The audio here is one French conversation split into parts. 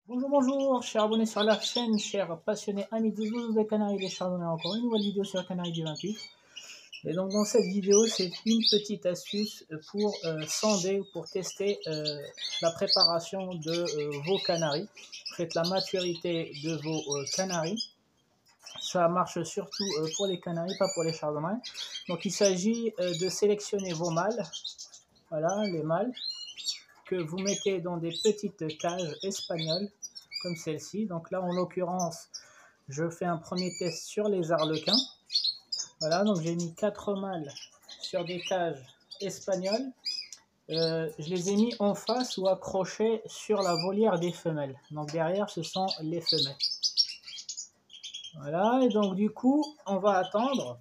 Bonjour, bonjour, chers abonnés sur la chaîne, chers passionnés amis des oiseaux des Canaries des Chardonnays, encore une nouvelle vidéo sur Canaries du 28. Et donc dans cette vidéo, c'est une petite astuce pour sonder, pour tester la préparation de vos canaris. Vous faites la maturité de vos canaris. Ça marche surtout pour les canaris, pas pour les chardonnays. Donc il s'agit de sélectionner vos mâles, voilà les mâles, que vous mettez dans des petites cages espagnoles comme celle-ci. Donc là, en l'occurrence, je fais un premier test sur les arlequins. Voilà, donc j'ai mis 4 mâles sur des cages espagnoles. Je les ai mis en face ou accrochés sur la volière des femelles. Donc derrière, ce sont les femelles. Voilà, et donc du coup, on va attendre.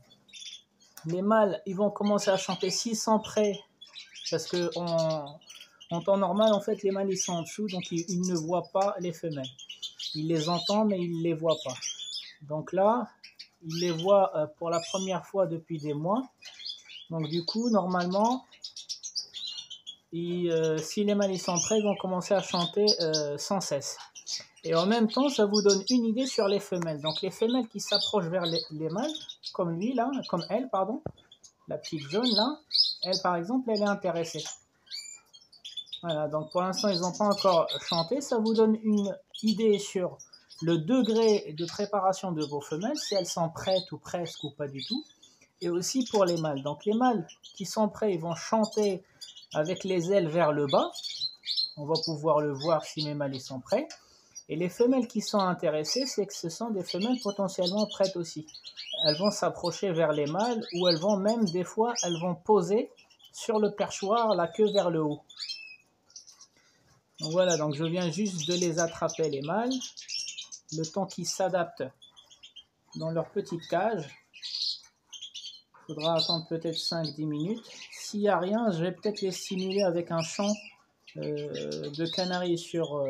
Les mâles, ils vont commencer à chanter s'ils sont prêts, parce que en temps normal, en fait, les mâles ils sont en dessous, donc ils ne voient pas les femelles. Ils les entendent, mais ils ne les voient pas. Donc là, ils les voient pour la première fois depuis des mois. Donc du coup, normalement, si les mâles ils sont prêts, ils vont commencer à chanter sans cesse. Et en même temps, ça vous donne une idée sur les femelles. Donc les femelles qui s'approchent vers les mâles, comme lui là, comme elle, pardon, la petite jaune là, elle par exemple, elle est intéressée. Voilà, donc pour l'instant, ils n'ont pas encore chanté. Ça vous donne une idée sur le degré de préparation de vos femelles, si elles sont prêtes ou presque ou pas du tout. Et aussi pour les mâles. Donc les mâles qui sont prêts, ils vont chanter avec les ailes vers le bas. On va pouvoir le voir si mes mâles ils sont prêts. Et les femelles qui sont intéressées, c'est que ce sont des femelles potentiellement prêtes aussi. Elles vont s'approcher vers les mâles ou elles vont même, des fois, elles vont poser sur le perchoir, la queue vers le haut. Donc voilà, donc je viens juste de les attraper les mâles, le temps qu'ils s'adaptent dans leur petite cage. Il faudra attendre peut-être 5-10 minutes. S'il n'y a rien, je vais peut-être les simuler avec un chant de canaries sur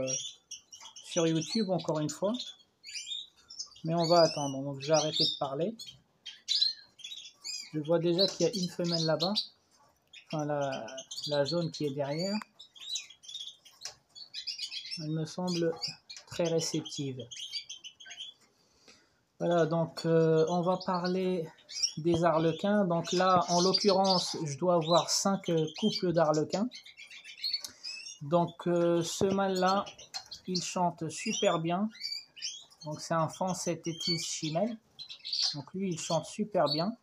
YouTube, encore une fois. Mais on va attendre, donc je vais arrêter de parler. Je vois déjà qu'il y a une femelle là-bas, enfin la jaune qui est derrière. Elle me semble très réceptive. Voilà, donc on va parler des arlequins. Donc là, en l'occurrence, je dois avoir 5 couples d'arlequins. Donc ce mâle-là, il chante super bien. Donc c'est un Fanset Tethys Chimel. Donc lui, il chante super bien.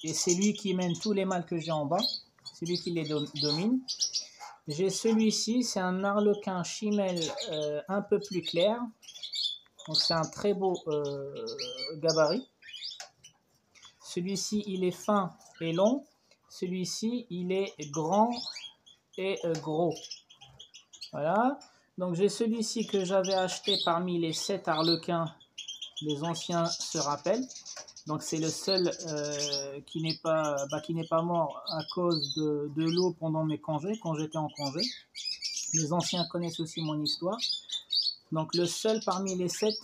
Et c'est lui qui mène tous les mâles que j'ai en bas. C'est lui qui les domine. J'ai celui-ci, c'est un arlequin chimel un peu plus clair. Donc c'est un très beau gabarit. Celui-ci, il est fin et long. Celui-ci, il est grand et gros. Voilà. Donc j'ai celui-ci que j'avais acheté parmi les 7 arlequins. Les anciens se rappellent. Donc c'est le seul qui n'est pas mort à cause de l'eau pendant mes congés, quand j'étais en congé. Les anciens connaissent aussi mon histoire. Donc le seul parmi les 7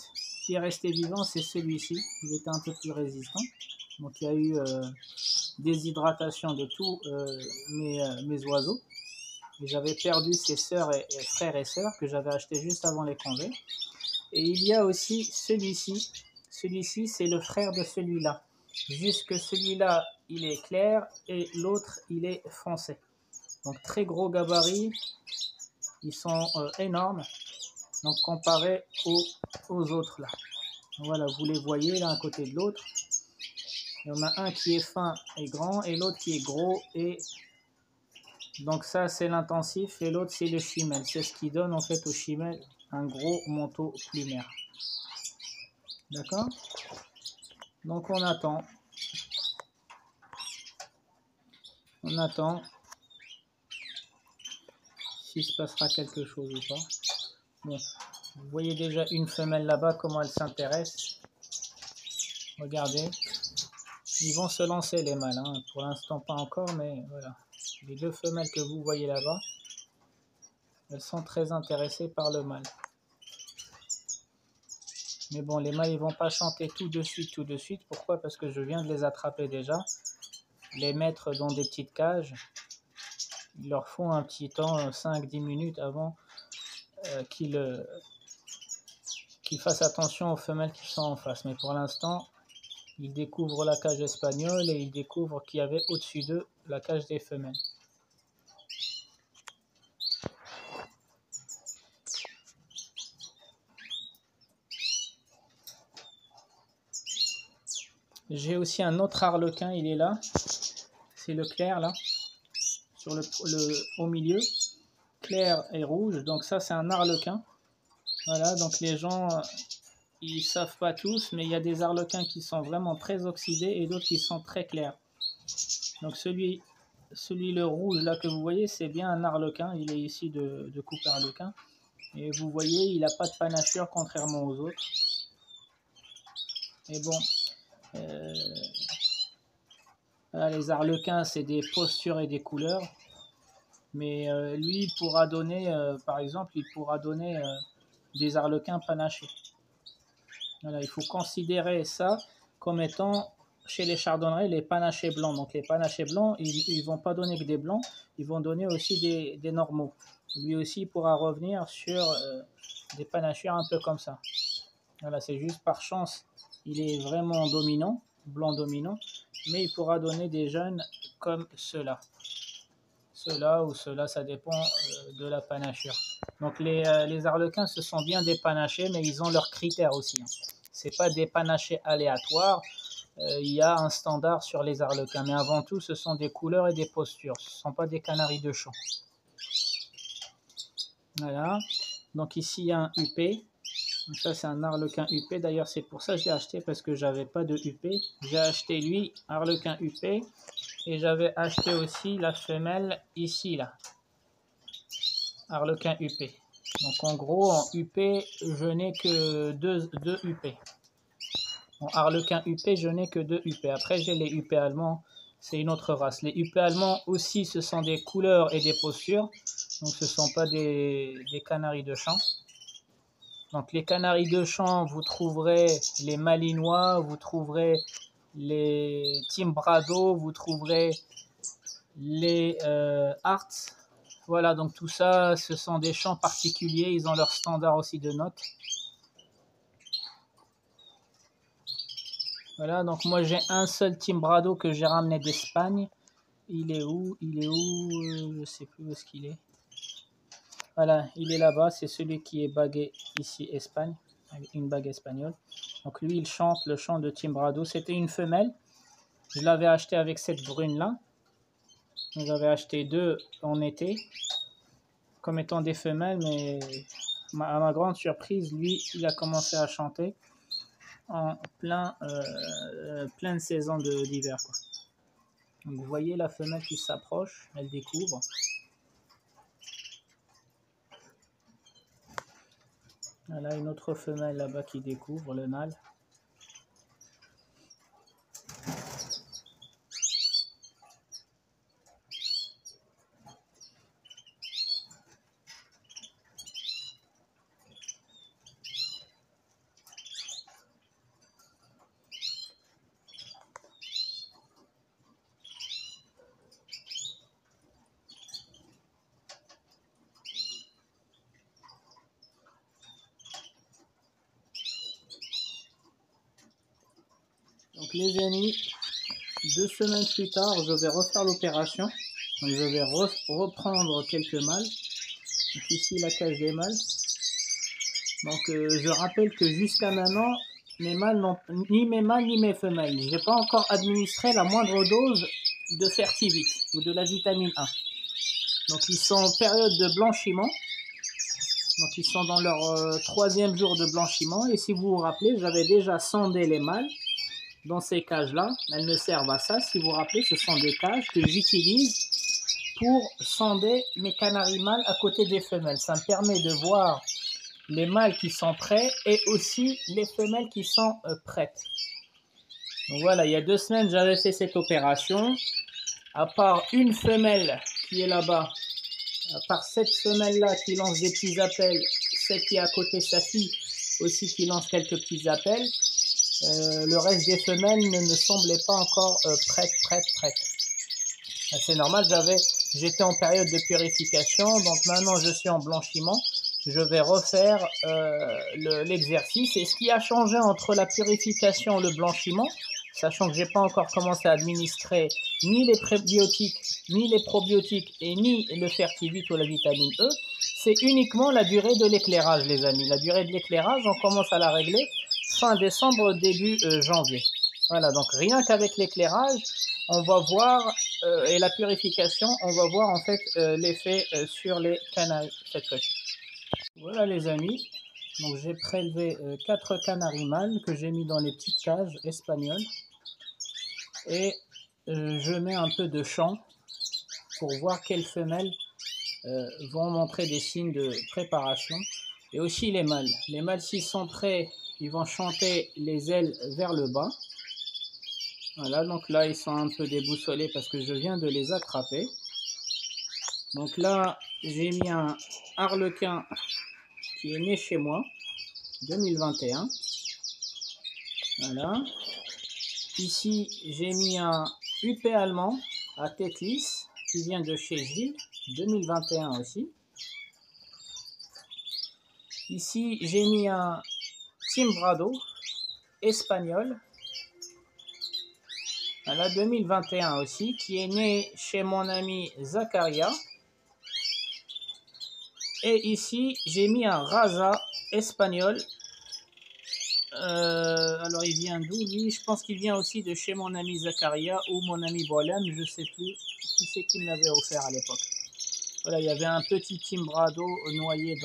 qui est resté vivant, c'est celui-ci. Il était un peu plus résistant. Donc il y a eu déshydratation de tous mes oiseaux. Et j'avais perdu ses sœurs et frères et sœurs que j'avais achetés juste avant les congés. Et il y a aussi celui-ci. Celui-ci, c'est le frère de celui-là. Juste que celui-là, il est clair et l'autre, il est foncé. Donc très gros gabarit. Ils sont énormes. Donc comparé aux autres là. Donc, voilà, vous les voyez l'un à côté de l'autre. Il y en a un qui est fin et grand et l'autre qui est gros et donc ça c'est l'intensif et l'autre c'est le chimel. C'est ce qui donne en fait au chimel un gros manteau plumaire. D'accord? Donc on attend. On attend s'il se passera quelque chose ou pas. Bon, vous voyez déjà une femelle là-bas, comment elle s'intéresse. Regardez. Ils vont se lancer les mâles, hein. Pour l'instant pas encore, mais voilà. Les 2 femelles que vous voyez là-bas, elles sont très intéressées par le mâle. Mais bon, les mâles ils vont pas chanter tout de suite. Pourquoi? Parce que je viens de les attraper déjà, les mettre dans des petites cages. Il leur faut un petit temps, 5-10 minutes avant qu'ils qu'il fasse attention aux femelles qui sont en face. Mais pour l'instant, il découvre la cage espagnole et il découvre qu'il y avait au-dessus d'eux la cage des femelles. J'ai aussi un autre arlequin, il est là. C'est le clair là, sur au milieu. Clair et rouge, donc ça c'est un arlequin. Voilà, donc les gens, ils savent pas tous, mais il y a des arlequins qui sont vraiment très oxydés et d'autres qui sont très clairs. Donc celui le rouge là que vous voyez, c'est bien un arlequin, il est ici de coupe arlequin. Et vous voyez, il n'a pas de panachure contrairement aux autres. Et bon, voilà, les arlequins, c'est des postures et des couleurs. Mais lui, il pourra donner, par exemple, il pourra donner des arlequins panachés. Voilà, il faut considérer ça comme étant, chez les chardonnerets, les panachés blancs. Donc les panachés blancs, ils ne vont pas donner que des blancs, ils vont donner aussi des normaux. Lui aussi, il pourra revenir sur des panachures un peu comme ça. Voilà, c'est juste par chance, il est vraiment dominant, blanc dominant, mais il pourra donner des jeunes comme ceux-là. Ceux-là ou ceux-là, ça dépend de la panachure. Donc les arlequins, ce sont bien des panachés, mais ils ont leurs critères aussi. Ce n'est pas des panachés aléatoires. Il y a un standard sur les arlequins. Mais avant tout, ce sont des couleurs et des postures. Ce ne sont pas des canaris de champ. Voilà. Donc ici, il y a un UP. Donc ça, c'est un arlequin UP. D'ailleurs, c'est pour ça que je l'ai acheté, parce que je n'avais pas de UP. J'ai acheté lui, arlequin UP. Et j'avais acheté aussi la femelle ici, là. Arlequin UP. Donc en gros, en UP, je n'ai que deux UP. En arlequin UP, je n'ai que 2 UP. Après, j'ai les UP allemands, c'est une autre race. Les UP allemands aussi, ce sont des couleurs et des postures. Donc ce ne sont pas des canaris de champ. Donc les canaris de champ, vous trouverez les malinois, vous trouverez les timbrado, vous trouverez les Harts. Voilà, donc tout ça, ce sont des champs particuliers. Ils ont leur standard aussi de notes. Voilà, donc moi j'ai un seul timbrado que j'ai ramené d'Espagne. Il est où? Je ne sais plus où est-ce qu'il est. Voilà, il est là-bas. C'est celui qui est bagué ici, Espagne, avec une bague espagnole. Donc lui, il chante le chant de timbrado. C'était une femelle. Je l'avais acheté avec cette brune-là. J'avais acheté 2 en été, comme étant des femelles, mais à ma grande surprise, lui, il a commencé à chanter en pleine saison d'hiver. Donc vous voyez la femelle qui s'approche, elle découvre. Voilà une autre femelle là-bas qui découvre le mâle. Donc les amis, 2 semaines plus tard, je vais refaire l'opération. Je vais reprendre quelques mâles. Donc ici la cage des mâles. Donc je rappelle que jusqu'à maintenant, mes mâles n'ont ni mes mâles ni mes femelles. Je n'ai pas encore administré la moindre dose de Fertivite ou de la vitamine A. Donc ils sont en période de blanchiment. Donc ils sont dans leur 3e jour de blanchiment. Et si vous vous rappelez, j'avais déjà sondé les mâles dans ces cages-là. Elles me servent à ça. Si vous vous rappelez, ce sont des cages que j'utilise pour sonder mes canaris mâles à côté des femelles. Ça me permet de voir les mâles qui sont prêts et aussi les femelles qui sont prêtes. Donc voilà, il y a 2 semaines, j'avais fait cette opération. À part une femelle qui est là-bas, à part cette femelle-là qui lance des petits appels, celle qui est à côté, sa fille aussi qui lance quelques petits appels, le reste des femelles ne me semblait pas encore prête. C'est normal, j'étais en période de purification, donc maintenant je suis en blanchiment. je vais refaire l'exercice. Et ce qui a changé entre la purification et le blanchiment, sachant que je n'ai pas encore commencé à administrer ni les prébiotiques, ni les probiotiques, et ni le fertivite ou la vitamine E, c'est uniquement la durée de l'éclairage, les amis. La durée de l'éclairage, on commence à la régler fin décembre, début janvier. Voilà, donc rien qu'avec l'éclairage, on va voir, et la purification, on va voir en fait l'effet sur les canaris cette fois-ci. Voilà les amis, donc j'ai prélevé 4 canaris mâles que j'ai mis dans les petites cages espagnoles. Et je mets un peu de chant pour voir quelles femelles vont montrer des signes de préparation. Et aussi les mâles. Les mâles, s'ils sont prêts, ils vont chanter les ailes vers le bas. Voilà, donc là, ils sont un peu déboussolés parce que je viens de les attraper. Donc là, j'ai mis un harlequin qui est né chez moi, 2021. Voilà. Ici, j'ai mis un UP allemand à tête lisse qui vient de chez Gilles, 2021 aussi. Ici, j'ai mis un timbrado espagnol, voilà, 2021 aussi, qui est né chez mon ami Zakaria. Et ici, j'ai mis un Rasa espagnol. Alors, il vient d'où, lui? Je pense qu'il vient aussi de chez mon ami Zakaria ou mon ami Bolan, je ne sais plus qui c'est qui me l'avait offert à l'époque. Voilà, il y avait un petit timbrado noyé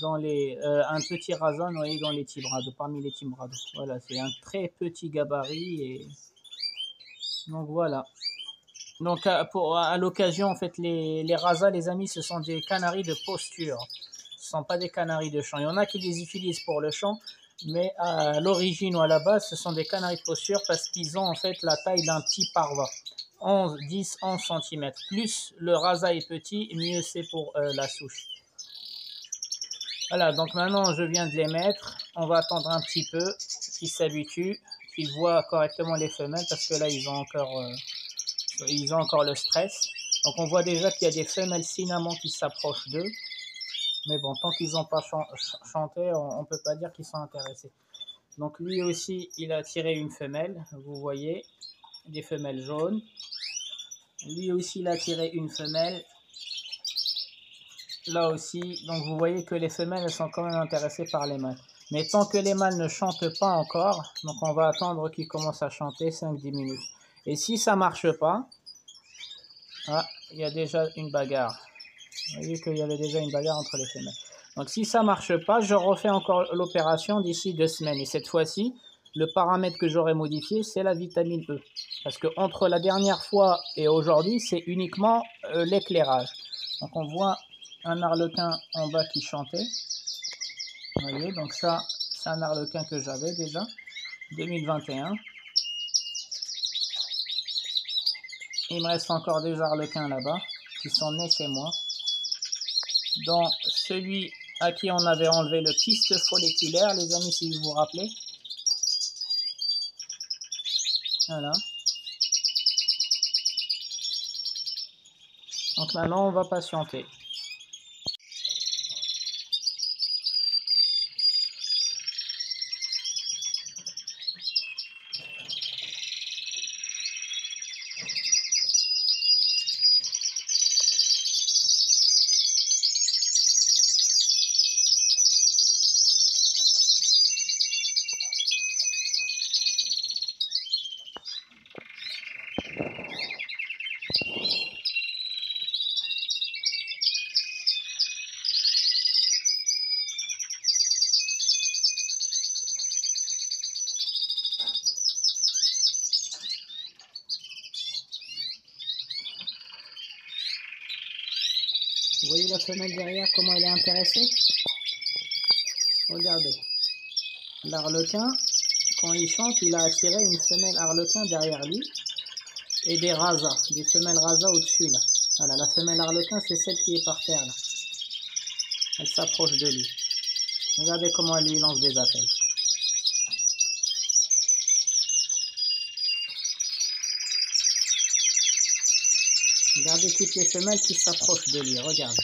un petit rasa noyé dans les timbrados, parmi les timbrados. Voilà, c'est un très petit gabarit. Et donc voilà. Donc à l'occasion, en fait, les rasas, les amis, ce sont des canaris de posture. Ce ne sont pas des canaris de chant. Il y en a qui les utilisent pour le chant, mais à l'origine ou à la base, ce sont des canaris de posture parce qu'ils ont en fait la taille d'un petit parva. 10, 11 cm. Plus le rasa est petit, mieux c'est pour la souche. Voilà, donc maintenant je viens de les mettre. On va attendre un petit peu qu'ils s'habituent, qu'ils voient correctement les femelles parce que là ils ont encore le stress. Donc on voit déjà qu'il y a des femelles cinnamon qui s'approchent d'eux. Mais bon, tant qu'ils n'ont pas chanté, on ne peut pas dire qu'ils sont intéressés. Donc lui aussi, il a tiré une femelle, vous voyez, des femelles jaunes. Lui aussi, il a tiré une femelle. Là aussi, donc vous voyez que les femelles, elles sont quand même intéressées par les mâles. Mais tant que les mâles ne chantent pas encore, donc on va attendre qu'ils commencent à chanter 5-10 minutes. Et si ça ne marche pas, ah, il y a déjà une bagarre. Vous voyez qu'il y avait déjà une bagarre entre les femelles. Donc si ça ne marche pas, je refais encore l'opération d'ici 2 semaines. Et cette fois-ci, le paramètre que j'aurai modifié, c'est la vitamine E. Parce que entre la dernière fois et aujourd'hui, c'est uniquement l'éclairage. Donc on voit un harlequin en bas qui chantait. Vous voyez, donc ça, c'est un harlequin que j'avais déjà, 2021. Il me reste encore des harlequins là-bas, qui sont nés chez moi. Dont celui à qui on avait enlevé le kyste folliculaire, les amis, si vous vous rappelez. Voilà. Donc maintenant, on va patienter. Vous voyez la femelle derrière, comment elle est intéressée? Regardez. L'harlequin, quand il chante, il a attiré une femelle harlequin derrière lui et des rasas, des femelles rasas au-dessus là. Voilà, la femelle harlequin, c'est celle qui est par terre là. Elle s'approche de lui. Regardez comment elle lui lance des appels. Regardez toutes les femelles qui s'approchent de lui, regardez.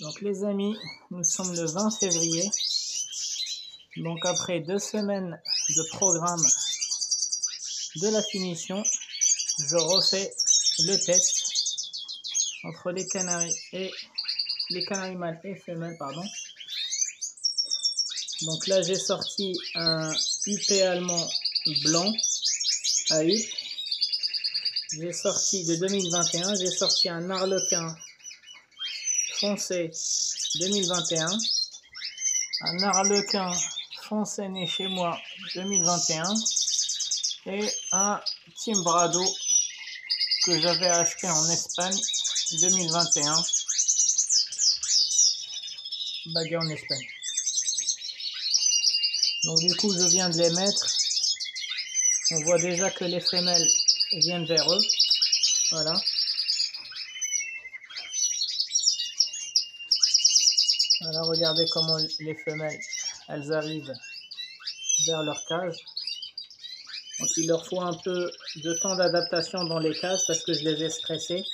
Donc les amis, nous sommes le 20 février. Donc après 2 semaines de programme de la finition, je refais le test entre les canaris mâles et femelles, pardon. Donc là j'ai sorti un UP allemand blanc à huppe. J'ai sorti de 2021, j'ai sorti un arlequin foncé 2021, un arlequin foncé né chez moi 2021 et un timbrado que j'avais acheté en Espagne 2021, bagué en Espagne. Donc du coup je viens de les mettre. On voit déjà que les femelles viennent vers eux. Voilà. Voilà, regardez comment les femelles, elles arrivent vers leur cage. Donc il leur faut un peu de temps d'adaptation dans les cages parce que je les ai stressées.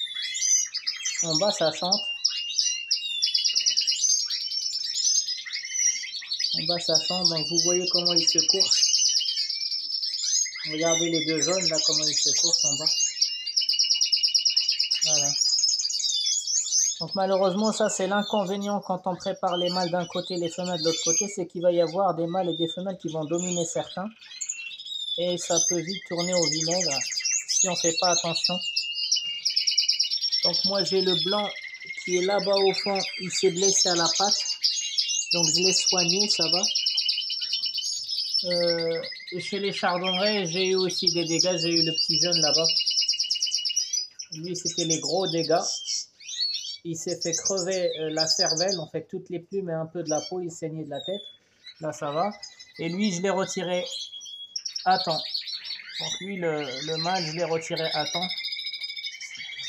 En bas ça chante. En bas ça chante, donc vous voyez comment ils se coursent. Regardez les deux jaunes là, comment ils se coursent en bas. Voilà. Donc malheureusement ça c'est l'inconvénient quand on prépare les mâles d'un côté, les femelles de l'autre côté, c'est qu'il va y avoir des mâles et des femelles qui vont dominer certains. Et ça peut vite tourner au vinaigre si on ne fait pas attention. Donc moi j'ai le blanc qui est là-bas au fond, il s'est blessé à la patte. Donc je l'ai soigné, ça va. Et chez les chardonnerets, j'ai eu aussi des dégâts. J'ai eu le petit jaune là-bas. Lui, c'était les gros dégâts. Il s'est fait crever la cervelle, en fait, toutes les plumes et un peu de la peau. Il saignait de la tête. Là, ça va. Et lui, je l'ai retiré à temps. Donc lui, le mâle, je l'ai retiré à temps.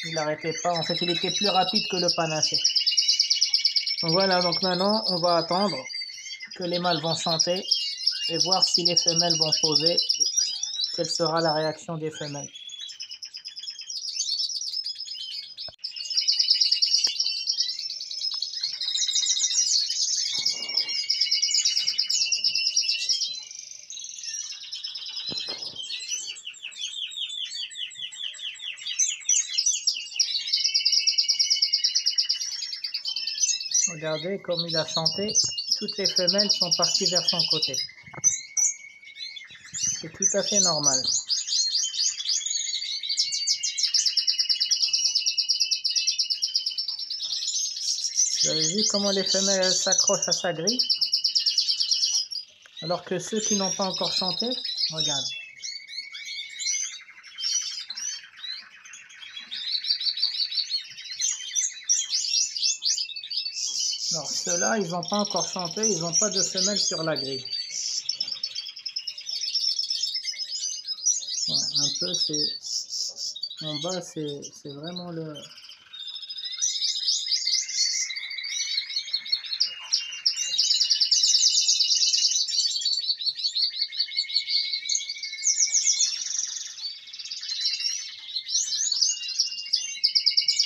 Il n'arrêtait pas. En fait, il était plus rapide que le panaché. Donc voilà, donc maintenant, on va attendre que les mâles vont chanter et voir si les femelles vont poser, quelle sera la réaction des femelles. Regardez comme il a chanté, toutes les femelles sont parties vers son côté. C'est tout à fait normal. Vous avez vu comment les femelles s'accrochent à sa grille? Alors que ceux qui n'ont pas encore chanté, regarde. Alors ceux-là, ils n'ont pas encore chanté, ils n'ont pas de femelle sur la grille. Voilà, un peu, c'est en bas, c'est vraiment le...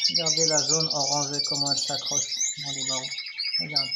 Regardez la zone orangée, comment elle s'accroche dans les barreaux. Regarde.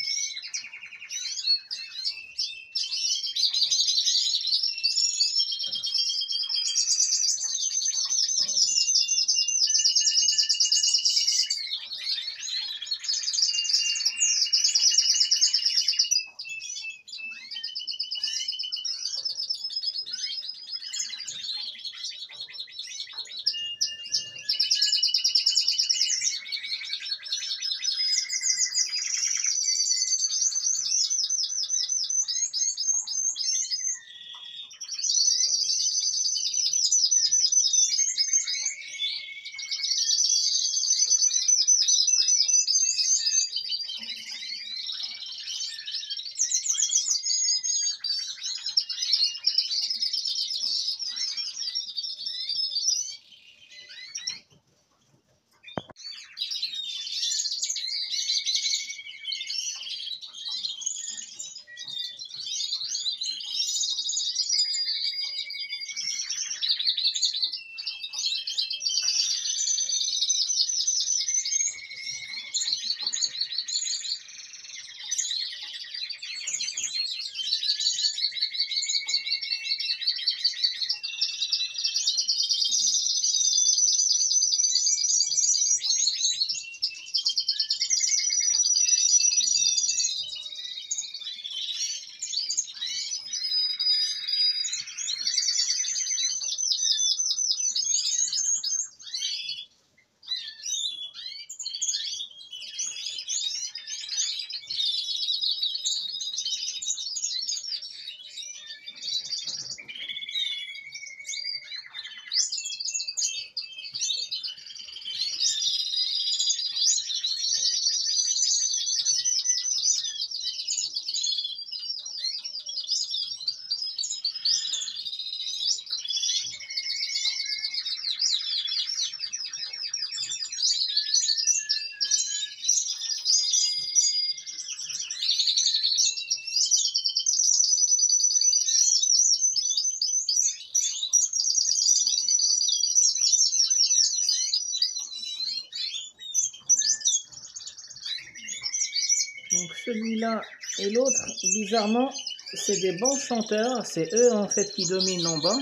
Donc celui-là et l'autre, bizarrement, c'est des bons chanteurs. C'est eux en fait qui dominent en bas.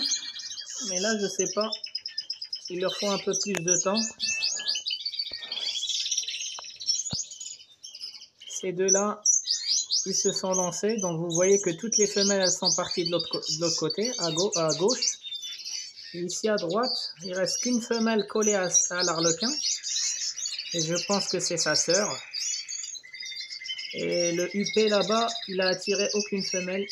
Mais là, je sais pas. Il leur faut un peu plus de temps. Ces deux-là, ils se sont lancés. Donc vous voyez que toutes les femelles, elles sont parties de l'autre côté, à gauche. Et ici à droite, il reste qu'une femelle collée à l'arlequin. Et je pense que c'est sa sœur. Et le huppé là-bas, il a attiré aucune femelle.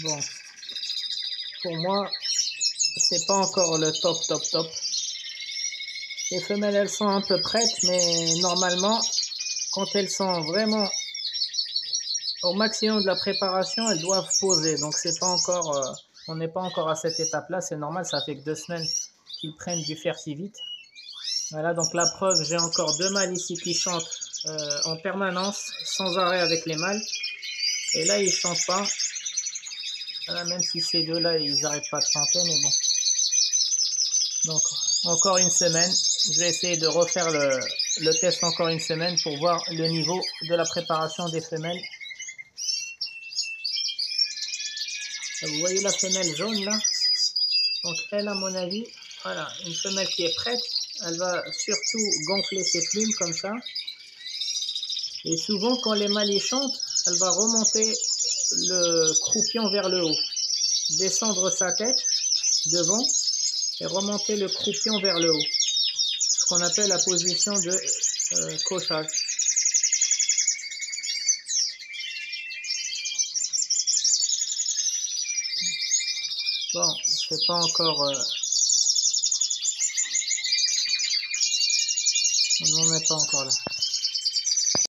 Bon, pour moi, c'est pas encore le top. Les femelles, elles sont un peu prêtes, mais normalement, quand elles sont vraiment au maximum de la préparation, elles doivent poser. Donc c'est pas encore, on n'est pas encore à cette étape-là. C'est normal, ça fait que 2 semaines qu'ils prennent du fertivite. Voilà, donc la preuve, j'ai encore 2 mâles ici qui chantent en permanence, sans arrêt avec les mâles. Et là, ils chantent pas. Voilà, même si ces deux-là, ils n'arrêtent pas de chanter, mais bon. Donc, encore une semaine. Je vais essayer de refaire le test encore une semaine pour voir le niveau de la préparation des femelles. Vous voyez la femelle jaune là? Donc elle, à mon avis, voilà, une femelle qui est prête. Elle va surtout gonfler ses plumes comme ça. Et souvent, quand les mâles y chantent, elle va remonter le croupion vers le haut. Descendre sa tête devant et remonter le croupion vers le haut. Ce qu'on appelle la position de cochage. Bon, c'est pas encore... on n'en est pas encore là.